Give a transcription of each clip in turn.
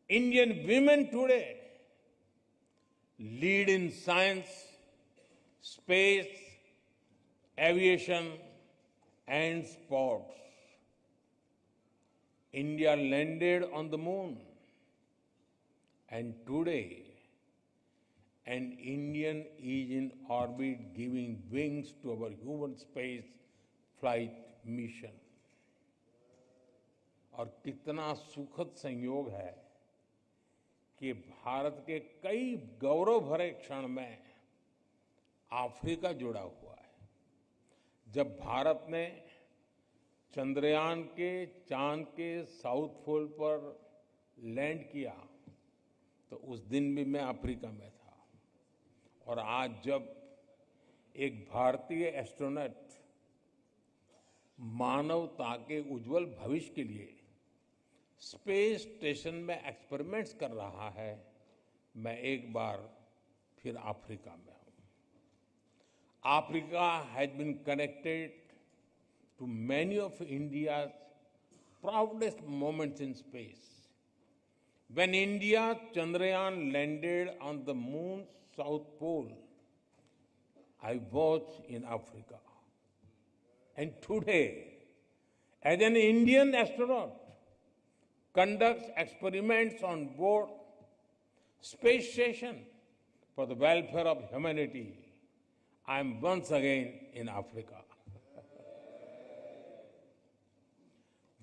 Indian women today lead in science, space, aviation, and sports. India landed on the moon, and today an Indian is in orbit giving wings to our human space flight mission. और कितना सुखद संयोग है कि भारत के कई गौरव भरे क्षण में अफ्रीका जुड़ा हुआ है। जब भारत ने चंद्रयान के चांद के साउथ पोल पर लैंड किया तो उस दिन भी मैं अफ्रीका में था, और आज जब एक भारतीय एस्ट्रोनॉट मानवता के उज्जवल भविष्य के लिए स्पेस स्टेशन में एक्सपेरिमेंट्स कर रहा है, मैं एक बार फिर अफ्रीका में हूं। Africa has been connected to many of India's proudest moments in space. When India Chandrayaan landed on the moon's south pole, I was in Africa. And today, as an Indian astronaut conducts experiments on board space station for the welfare of humanity, I am once again in Africa.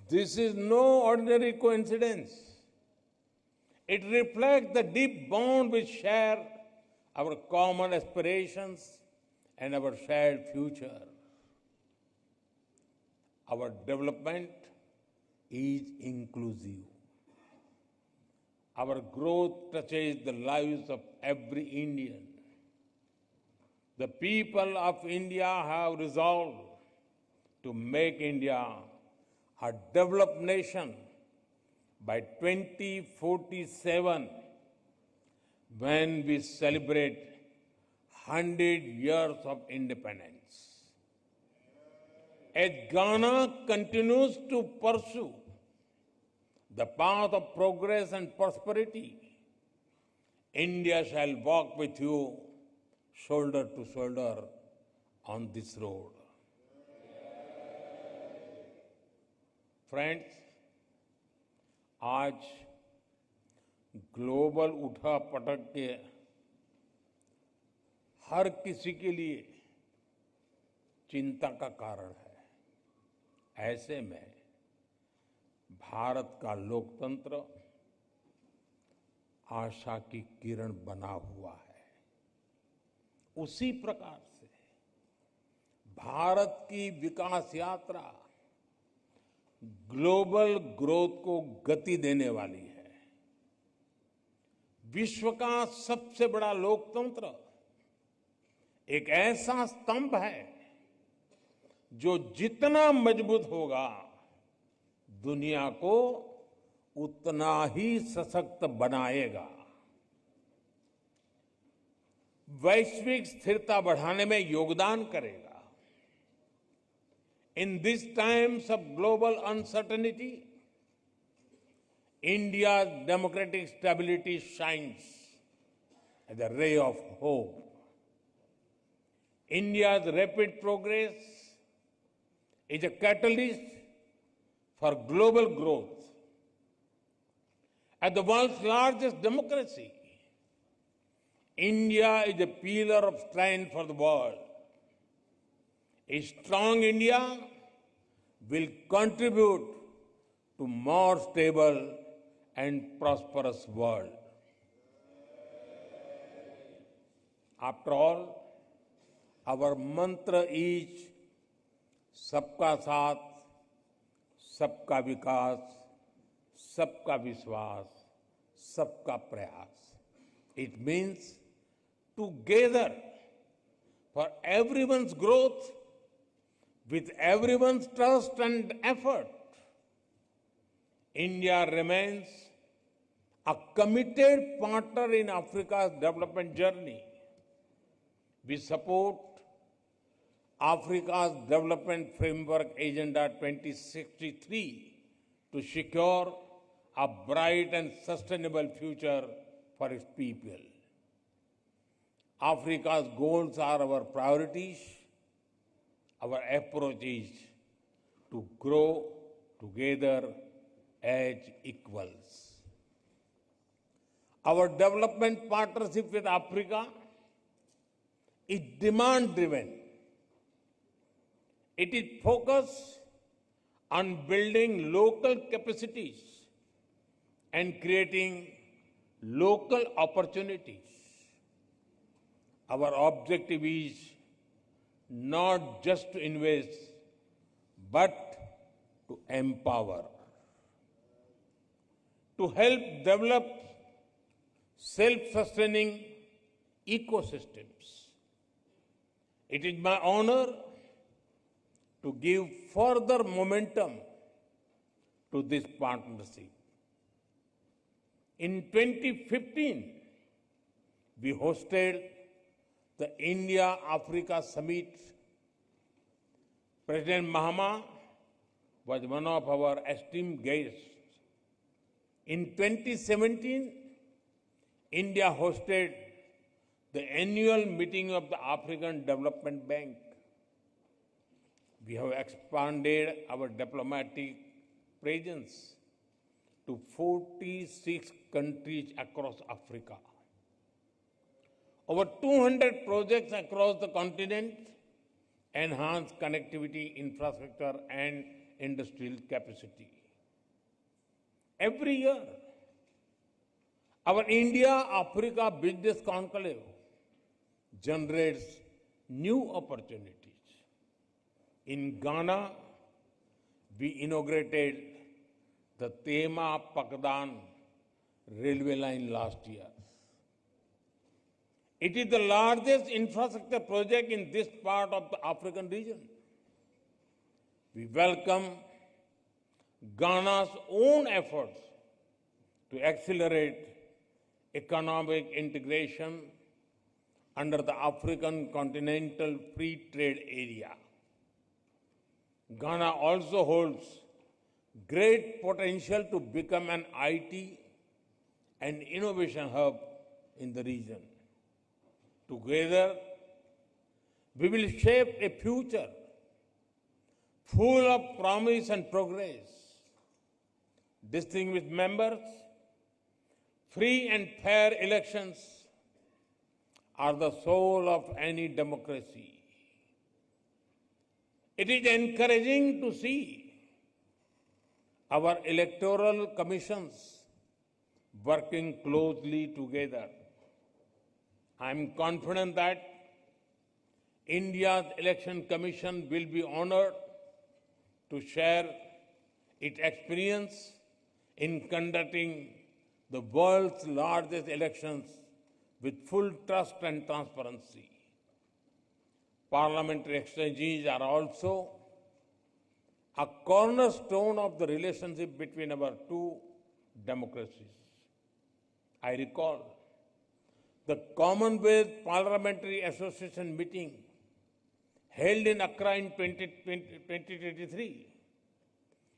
This is no ordinary coincidence. It reflects the deep bond we share, our common aspirations, and our shared future. Our development is inclusive. Our growth touches the lives of every Indian. The people of India have resolved to make India a developed nation by 2047, when we celebrate 100 years of independence. As Ghana continues to pursue the path of progress and prosperity, India shall walk with you shoulder to shoulder on this road. Friends, आज global उठापटक के हर किसी के लिए चिंता का कारण है। ऐसे में भारत का लोकतंत्र आशा की किरण बना हुआ है। उसी प्रकार से भारत की विकास यात्रा ग्लोबल ग्रोथ को गति देने वाली है। विश्व का सबसे बड़ा लोकतंत्र एक ऐसा स्तंभ है जो जितना मजबूत होगा, दुनिया को उतना ही सशक्त बनाएगा। वैश्विक स्थिरता बढ़ाने में योगदान करेगा। In these times of global uncertainty, India's democratic stability shines as a ray of hope. India's rapid progress is a catalyst for global growth. As the world's largest democracy, India is a pillar of strength for the world. A strong India will contribute to more stable and prosperous world. After all, our mantra is सबका साथ, सबका विकास, सबका विश्वास, सबका प्रयास. It means together for everyone's growth, with everyone's trust and effort. India remains a committed partner in Africa's development journey. We support Africa's Development Framework Agenda 2063 to secure a bright and sustainable future for its people. Africa's goals are our priorities. Our approach is to grow together as equals. Our development partnership with Africa is demand-driven. It is focused on building local capacities and creating local opportunities. Our objective is not just to invest, but to empower, to help develop self-sustaining ecosystems. It is my honor to give further momentum to this partnership. In 2015, we hosted the India-Africa Summit. President Mahama was one of our esteemed guests. In 2017, India hosted the annual meeting of the African Development Bank. We have expanded our diplomatic presence to 46 countries across Africa. Over 200 projects across the continent enhance connectivity, infrastructure, and industrial capacity. Every year, our India-Africa Business Conclave generates new opportunities. In Ghana, we inaugurated the Tema-Pakdan railway line last year. It is the largest infrastructure project in this part of the African region. We welcome Ghana's own efforts to accelerate economic integration under the African Continental Free Trade Area. Ghana also holds great potential to become an IT and innovation hub in the region. Together, we will shape a future full of promise and progress. Distinguished members, free and fair elections are the soul of any democracy. It is encouraging to see our electoral commissions working closely together. I am confident that India's Election Commission will be honored to share its experience in conducting the world's largest elections with full trust and transparency. Parliamentary exchanges are also a cornerstone of the relationship between our two democracies. I recall the Commonwealth Parliamentary Association meeting held in Accra in 2023.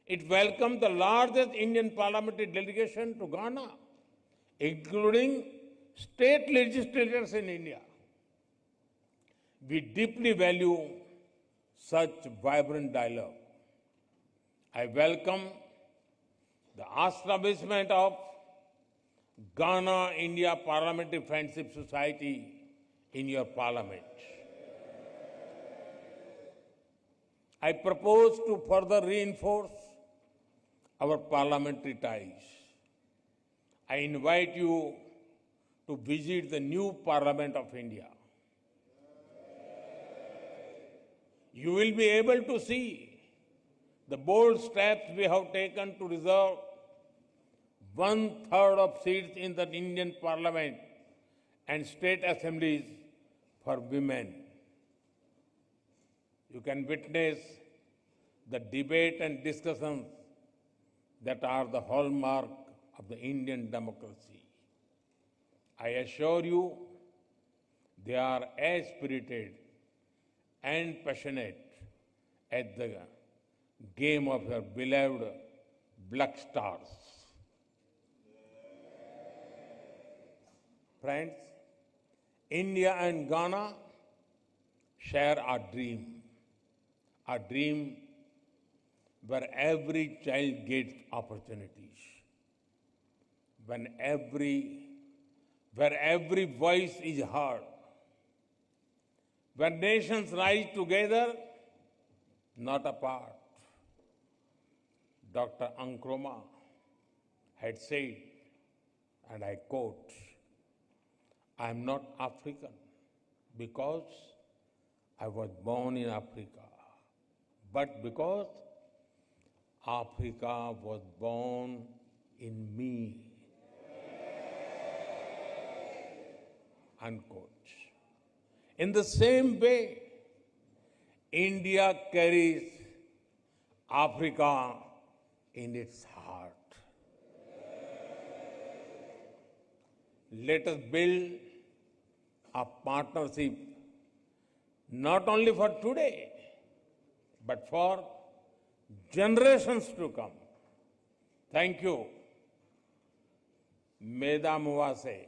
It welcomed the largest Indian parliamentary delegation to Ghana, including state legislators in India. We deeply value such vibrant dialogue. I welcome the establishment of Ghana-India Parliamentary Friendship Society in your parliament. I propose to further reinforce our parliamentary ties. I invite you to visit the new Parliament of India. You will be able to see the bold steps we have taken to reserve 1/3 of seats in the Indian Parliament and state assemblies for women. You can witness the debate and discussions that are the hallmark of the Indian democracy. I assure you, they are as spirited and passionate as the game of your beloved Black Stars. Friends, India and Ghana share a dream where every child gets opportunities, when where every voice is heard, where nations rise together, not apart. Dr. Nkrumah had said, and I quote, "I am not African because I was born in Africa, but because Africa was born in me." Unquote. In the same way, India carries Africa in its heart. Let us build a partnership not only for today, but for generations to come. Thank you. Meda Muwase.